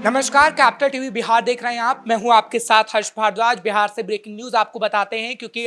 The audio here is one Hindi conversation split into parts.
नमस्कार, कैपिटल टीवी बिहार देख रहे हैं आप। मैं हूं आपके साथ हर्ष भारद्वाज। बिहार से ब्रेकिंग न्यूज आपको बताते हैं क्योंकि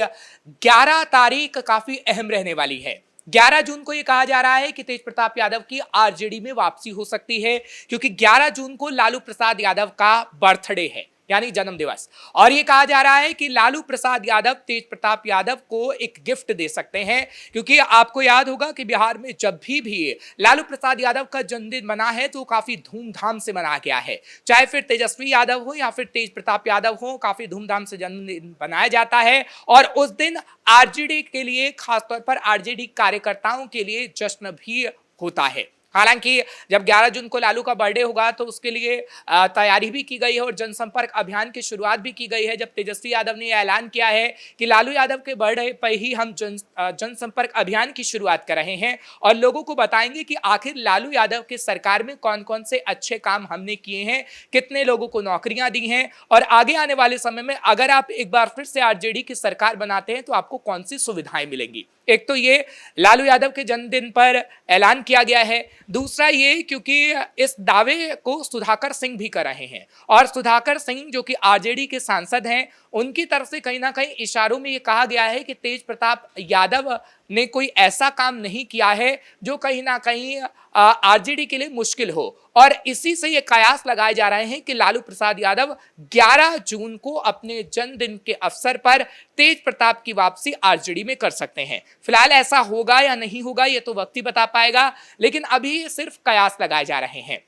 11 तारीख काफी अहम रहने वाली है। 11 जून को यह कहा जा रहा है कि तेज प्रताप यादव की आरजेडी में वापसी हो सकती है क्योंकि 11 जून को लालू प्रसाद यादव का बर्थडे है, यानी जन्म दिवस। और ये कहा जा रहा है कि लालू प्रसाद यादव तेज प्रताप यादव को एक गिफ्ट दे सकते हैं, क्योंकि आपको याद होगा कि बिहार में जब भी लालू प्रसाद यादव का जन्मदिन मना है तो काफी धूमधाम से मनाया गया है। चाहे फिर तेजस्वी यादव हो या फिर तेज प्रताप यादव हो, काफी धूमधाम से जन्मदिन मनाया जाता है। और उस दिन आरजेडी के लिए, खासतौर पर आरजेडी कार्यकर्ताओं के लिए जश्न भी होता है। हालांकि जब 11 जून को लालू का बर्थडे होगा तो उसके लिए तैयारी भी की गई है और जनसंपर्क अभियान की शुरुआत भी की गई है। जब तेजस्वी यादव ने ऐलान किया है कि लालू यादव के बर्थडे पर ही हम जनसंपर्क अभियान की शुरुआत कर रहे हैं और लोगों को बताएंगे कि आखिर लालू यादव के सरकार में कौन कौन से अच्छे काम हमने किए हैं, कितने लोगों को नौकरियां दी हैं और आगे आने वाले समय में अगर आप एक बार फिर से आरजेडी की सरकार बनाते हैं तो आपको कौन सी सुविधाएं मिलेंगी। एक तो ये लालू यादव के जन्मदिन पर ऐलान किया गया है, दूसरा ये क्योंकि इस दावे को सुधाकर सिंह भी कर रहे हैं और सुधाकर सिंह जो कि आरजेडी के सांसद हैं, उनकी तरफ से कहीं ना कहीं इशारों में ये कहा गया है कि तेज प्रताप यादव ने कोई ऐसा काम नहीं किया है जो कहीं ना कहीं आरजेडी के लिए मुश्किल हो। और इसी से ये कयास लगाए जा रहे हैं कि लालू प्रसाद यादव 11 जून को अपने जन्मदिन के अवसर पर तेज प्रताप की वापसी आरजेडी में कर सकते हैं। फिलहाल ऐसा होगा या नहीं होगा ये तो वक्त ही बता पाएगा, लेकिन अभी सिर्फ कयास लगाए जा रहे हैं।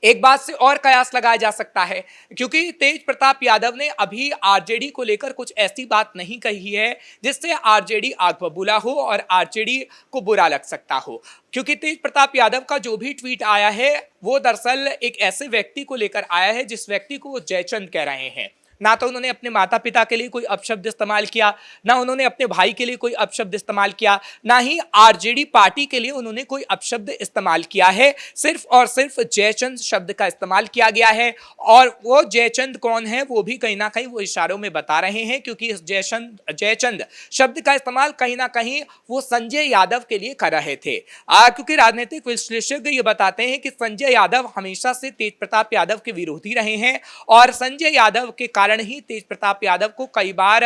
एक बात से और कयास लगाया जा सकता है क्योंकि तेज प्रताप यादव ने अभी आरजेडी को लेकर कुछ ऐसी बात नहीं कही है जिससे आरजेडी आग बबूला हो और आरजेडी को बुरा लग सकता हो। क्योंकि तेज प्रताप यादव का जो भी ट्वीट आया है वो दरअसल एक ऐसे व्यक्ति को लेकर आया है जिस व्यक्ति को वो जयचंद कह रहे हैं। ना तो उन्होंने अपने माता पिता के लिए कोई अपशब्द इस्तेमाल किया, ना उन्होंने अपने भाई के लिए कोई अपशब्द इस्तेमाल किया, ना ही आरजेडी पार्टी के लिए उन्होंने कोई अपशब्द इस्तेमाल किया है। सिर्फ और सिर्फ जयचंद शब्द का इस्तेमाल किया गया है और वो जयचंद कौन है वो भी कहीं ना कहीं वो इशारों में बता रहे हैं, क्योंकि इस जयचंद शब्द का इस्तेमाल कहीं ना कहीं वो संजय यादव के लिए कर रहे थे। क्योंकि राजनीतिक विश्लेषक ये बताते हैं कि संजय यादव हमेशा से तेज प्रताप यादव के विरोधी रहे हैं और संजय यादव के कारण ही तेज प्रताप यादव को कई बार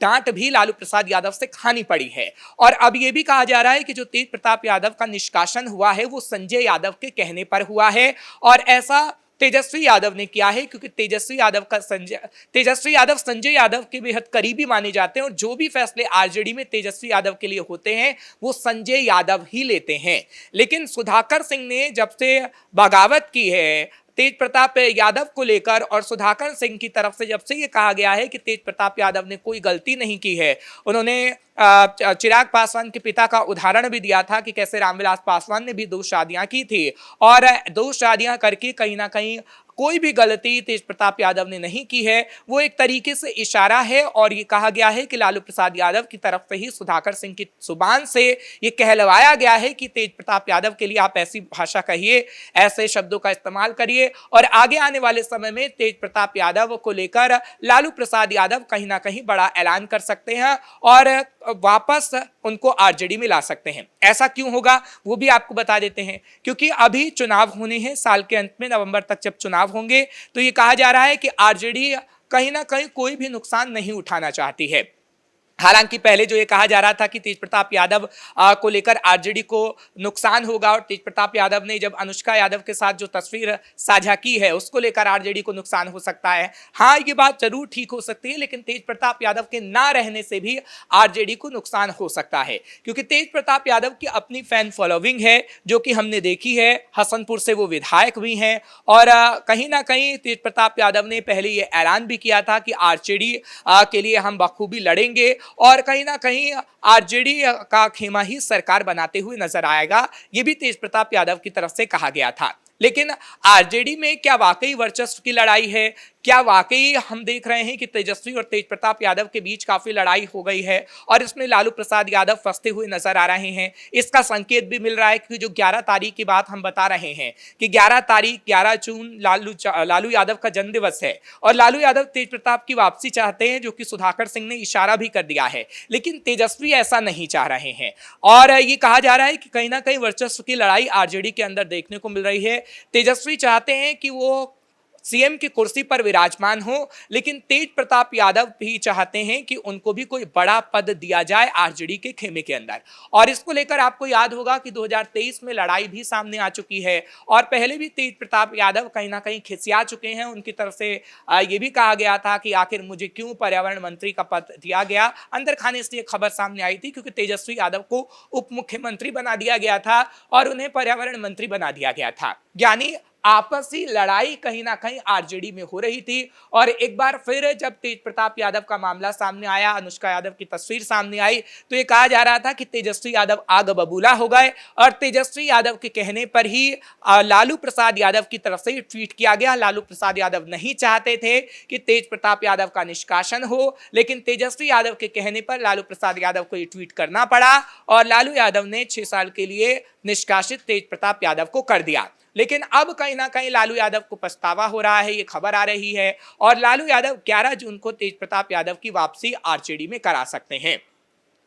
डांट भी लालू प्रसाद यादव से खानी पड़ी है। और अब यह भी कहा जा रहा है कि जो तेज प्रताप यादव का निष्कासन हुआ है वो संजय यादव के कहने पर हुआ है और ऐसा तेजस्वी यादव ने किया है, क्योंकि तेजस्वी यादव संजय यादव के बेहद करीबी माने जाते हैं और जो भी फैसले आरजेडी में तेजस्वी यादव के लिए होते हैं वो संजय यादव ही लेते हैं। लेकिन सुधाकर सिंह ने जब से बगावत की है तेज प्रताप यादव को लेकर और सुधाकर सिंह की तरफ से जब से ये कहा गया है कि तेज प्रताप यादव ने कोई गलती नहीं की है, उन्होंने चिराग पासवान के पिता का उदाहरण भी दिया था कि कैसे रामविलास पासवान ने भी 2 शादियां की थी और 2 शादियां करके कहीं ना कहीं कोई भी गलती तेज प्रताप यादव ने नहीं की है। वो एक तरीके से इशारा है और ये कहा गया है कि लालू प्रसाद यादव की तरफ से ही सुधाकर सिंह की जुबान से ये कहलवाया गया है कि तेज प्रताप यादव के लिए आप ऐसी भाषा कहिए, ऐसे शब्दों का इस्तेमाल करिए और आगे आने वाले समय में तेज प्रताप यादव को लेकर लालू प्रसाद यादव कहीं ना कहीं बड़ा ऐलान कर सकते हैं और वापस उनको आरजेडी में ला सकते हैं। ऐसा क्यों होगा वो भी आपको बता देते हैं, क्योंकि अभी चुनाव होने हैं, साल के अंत में नवंबर तक जब चुनाव होंगे तो ये कहा जा रहा है कि आरजेडी कहीं ना कहीं कोई भी नुकसान नहीं उठाना चाहती है। हालांकि पहले जो ये कहा जा रहा था कि तेज प्रताप यादव को लेकर आरजेडी को नुकसान होगा और तेज प्रताप यादव ने जब अनुष्का यादव के साथ जो तस्वीर साझा की है उसको लेकर आरजेडी को नुकसान हो सकता है। हाँ, ये बात जरूर ठीक हो सकती है, लेकिन तेज प्रताप यादव के ना रहने से भी आरजेडी को नुकसान हो सकता है, क्योंकि तेज प्रताप यादव की अपनी फैन फॉलोइंग है जो कि हमने देखी है। हसनपुर से वो विधायक भी हैं और कहीं ना कहीं तेज प्रताप यादव ने पहले ये ऐलान भी किया था कि आरजेडी के लिए हम बखूबी लड़ेंगे और कहीं ना कहीं आरजेडी का खेमा ही सरकार बनाते हुए नजर आएगा। ये भी तेज प्रताप यादव की तरफ से कहा गया था। लेकिन आरजेडी में क्या वाकई वर्चस्व की लड़ाई है? क्या वाकई हम देख रहे हैं कि तेजस्वी और तेज प्रताप यादव के बीच काफी लड़ाई हो गई है और इसमें लालू प्रसाद यादव फंसते हुए नजर आ रहे हैं? इसका संकेत भी मिल रहा है कि जो 11 तारीख की बात हम बता रहे हैं कि 11 तारीख 11 जून लालू यादव का जन्मदिवस है और लालू यादव तेज प्रताप की वापसी चाहते हैं, जो कि सुधाकर सिंह ने इशारा भी कर दिया है। लेकिन तेजस्वी ऐसा नहीं चाह रहे हैं। और ये कहा जा रहा है कि कहीं ना कहीं वर्चस्व की लड़ाई आरजेडी के अंदर देखने को मिल रही है। तेजस्वी चाहते हैं कि वो सीएम की कुर्सी पर विराजमान हो, लेकिन तेज प्रताप यादव भी चाहते हैं कि उनको भी कोई बड़ा पद दिया जाए आरजेडी के खेमे के अंदर। और इसको लेकर आपको याद होगा कि 2023 में लड़ाई भी सामने आ चुकी है और पहले भी तेज प्रताप यादव कहीं ना कहीं खिसिया चुके हैं। उनकी तरफ से ये भी कहा गया था कि आखिर मुझे क्यों पर्यावरण मंत्री का पद दिया गया। अंदर खाने से ये खबर सामने आई थी क्योंकि तेजस्वी यादव को उप मुख्यमंत्री बना दिया गया था और उन्हें पर्यावरण मंत्री बना दिया गया था। यानी आपसी लड़ाई कहीं ना कहीं आरजेडी में हो रही थी। और एक बार फिर जब तेज प्रताप यादव का मामला सामने आया, अनुष्का यादव की तस्वीर सामने आई, तो ये कहा जा रहा था कि तेजस्वी यादव आग बबूला हो गए। और तेजस्वी यादव के कहने पर ही लालू प्रसाद यादव की तरफ से ट्वीट किया गया। लालू प्रसाद यादव नहीं चाहते थे कि तेज प्रताप यादव का निष्कासन हो, लेकिन तेजस्वी यादव के कहने पर लालू प्रसाद यादव को ये ट्वीट करना पड़ा और लालू यादव ने 6 साल के लिए निष्कासित तेज प्रताप यादव को कर दिया। लेकिन अब कहीं ना कहीं लालू यादव को पछतावा हो रहा है, ये खबर आ रही है। और लालू यादव 11 जून को तेज प्रताप यादव की वापसी आरजेडी में करा सकते हैं।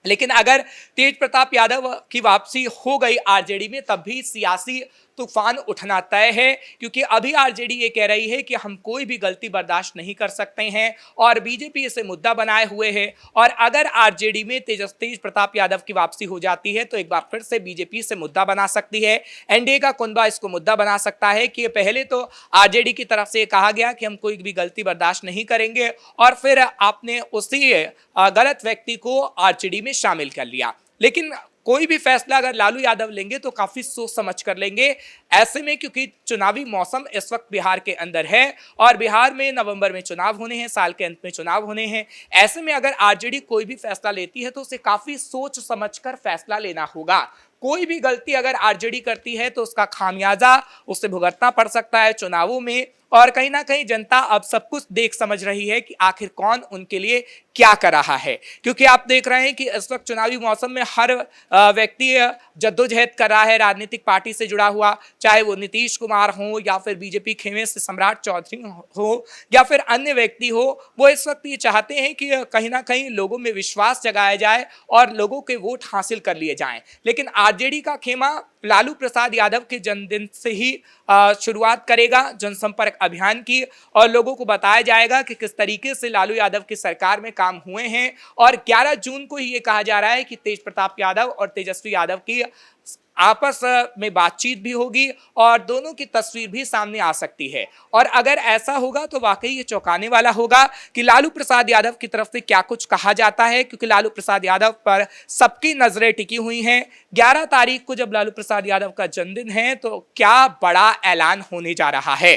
लेकिन अगर तेज प्रताप यादव की वापसी हो गई आरजेडी में, तब भी सियासी तूफान उठना तय है, क्योंकि अभी आरजेडी ये कह रही है कि हम कोई भी गलती बर्दाश्त नहीं कर सकते हैं और बीजेपी इसे मुद्दा बनाए हुए है। और अगर आरजेडी में तेज प्रताप यादव की वापसी हो जाती है तो एक बार फिर से बीजेपी से मुद्दा बना सकती है। एनडीए का कुनबा इसको मुद्दा बना सकता है कि पहले तो आरजेडी की तरफ से कहा गया कि हम कोई भी गलती बर्दाश्त नहीं करेंगे और फिर आपने उसी गलत व्यक्ति को आरजेडी में शामिल कर लिया। लेकिन कोई भी फैसला अगर लालू यादव लेंगे तो काफी सोच समझ कर लेंगे। ऐसे में क्योंकि चुनावी मौसम इस वक्त बिहार के अंदर है और बिहार में नवंबर में चुनाव होने हैं, साल के अंत में चुनाव होने हैं। ऐसे में अगर आरजेडी कोई भी फैसला लेती है तो उसे काफी सोच समझकर फैसला लेना होगा। कोई भी गलती अगर आरजेडी करती है तो उसका खामियाजा उसे भुगतना पड़ सकता है चुनावों में। और कहीं ना कहीं जनता अब सब कुछ देख समझ रही है कि आखिर कौन उनके लिए क्या कर रहा है, क्योंकि आप देख रहे हैं कि इस वक्त चुनावी मौसम में हर व्यक्ति जद्दोजहद कर रहा है राजनीतिक पार्टी से जुड़ा हुआ, चाहे वो नीतीश कुमार हो या फिर बीजेपी खेमे से सम्राट चौधरी हो या फिर अन्य व्यक्ति हो। वो इस वक्त ये चाहते हैं कि कहीं ना कहीं लोगों में विश्वास जगाया जाए और लोगों के वोट हासिल कर लिए जाएं। लेकिन आरजेडी का खेमा लालू प्रसाद यादव के जन्मदिन से ही शुरुआत करेगा जनसंपर्क अभियान की और लोगों को बताया जाएगा कि किस तरीके से लालू यादव की सरकार में काम हुए हैं। और 11 जून को ही ये कहा जा रहा है कि तेज प्रताप यादव और तेजस्वी यादव की आपस में बातचीत भी होगी और दोनों की तस्वीर भी सामने आ सकती है। और अगर ऐसा होगा तो वाकई ये चौंकाने वाला होगा कि लालू प्रसाद यादव की तरफ से क्या कुछ कहा जाता है, क्योंकि लालू प्रसाद यादव पर सबकी नजरें टिकी हुई हैं। 11 तारीख को जब लालू प्रसाद यादव का जन्मदिन है तो क्या बड़ा ऐलान होने जा रहा है।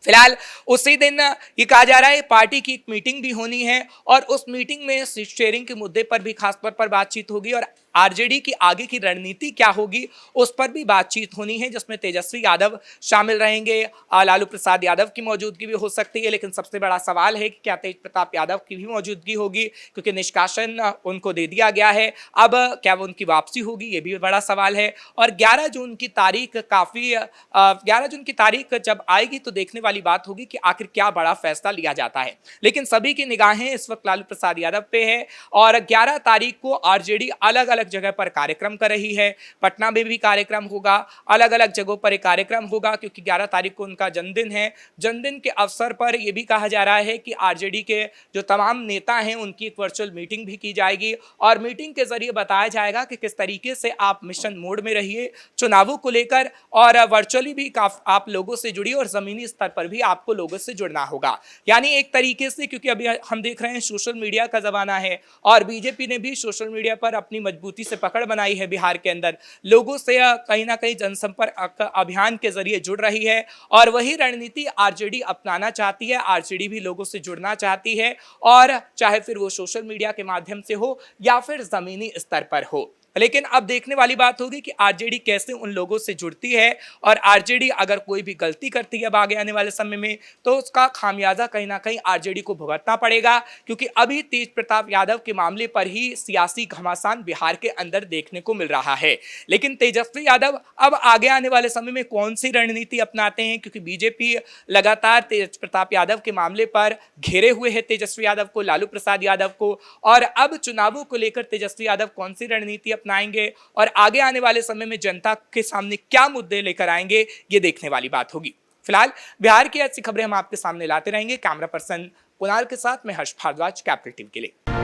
फिलहाल उसी दिन ये कहा जा रहा है पार्टी की एक मीटिंग भी होनी है और उस मीटिंग में सीट शेयरिंग के मुद्दे पर भी खासतौर पर बातचीत होगी और आरजेडी की आगे की रणनीति क्या होगी उस पर भी बातचीत होनी है, जिसमें तेजस्वी यादव शामिल रहेंगे, लालू प्रसाद यादव की मौजूदगी भी हो सकती है। लेकिन सबसे बड़ा सवाल है कि क्या तेज प्रताप यादव की भी मौजूदगी होगी, क्योंकि निष्कासन उनको दे दिया गया है। अब क्या वो उनकी वापसी होगी, ये भी बड़ा सवाल है। और 11 जून की तारीख 11 जून की तारीख जब आएगी तो देखने वाली बात होगी कि आखिर क्या बड़ा फैसला लिया जाता है। लेकिन सभी की निगाहें इस वक्त लालू प्रसाद यादव पे है और 11 तारीख को आरजेडी अलग अलग जगह पर कार्यक्रम कर रही है। पटना में भी कार्यक्रम होगा, अलग अलग जगहों पर एक कार्यक्रम होगा, क्योंकि 11 तारीख को उनका जन्मदिन है। जन्मदिन के अवसर पर यह भी कहा जा रहा है कि आरजेडी के जो तमाम नेता हैं उनकी एक वर्चुअल मीटिंग भी की जाएगी और मीटिंग के जरिए बताया जाएगा कि किस तरीके से आप मिशन मोड में रहिए चुनावों को लेकर और वर्चुअली भी आप लोगों से जुड़िए और जमीनी स्तर पर भी आपको लोगों से जुड़ना होगा। यानी एक तरीके से, क्योंकि अभी हम देख रहे हैं सोशल मीडिया का जमाना है और बीजेपी ने भी सोशल मीडिया पर अपनी मजबूती से पकड़ बनाई है। बिहार के अंदर लोगों से कहीं ना कहीं जनसंपर्क अभियान के जरिए जुड़ रही है और वही रणनीति आरजेडी अपनाना चाहती है। आरजेडी भी लोगों से जुड़ना चाहती है और चाहे फिर वो सोशल मीडिया के माध्यम से हो या फिर जमीनी स्तर पर हो। लेकिन अब देखने वाली बात होगी कि आरजेडी कैसे उन लोगों से जुड़ती है, और आरजेडी अगर कोई भी गलती करती है अब आगे आने वाले समय में तो उसका खामियाजा कहीं ना कहीं आरजेडी को भुगतना पड़ेगा, क्योंकि अभी तेज प्रताप यादव के मामले पर ही सियासी घमासान बिहार के अंदर देखने को मिल रहा है। लेकिन तेजस्वी यादव अब आगे आने वाले समय में कौन सी रणनीति अपनाते हैं, क्योंकि बीजेपी लगातार तेज प्रताप यादव के मामले पर घेरे हुए है तेजस्वी यादव को, लालू प्रसाद यादव को, और अब चुनावों को लेकर तेजस्वी यादव कौन सी रणनीति अपनाएंगे और आगे आने वाले समय में जनता के सामने क्या मुद्दे लेकर आएंगे, ये देखने वाली बात होगी। फिलहाल बिहार की ऐसी खबरें हम आपके सामने लाते रहेंगे। कैमरा पर्सन कुणाल के साथ मैं हर्ष भारद्वाज, कैपिटल टीवी के लिए।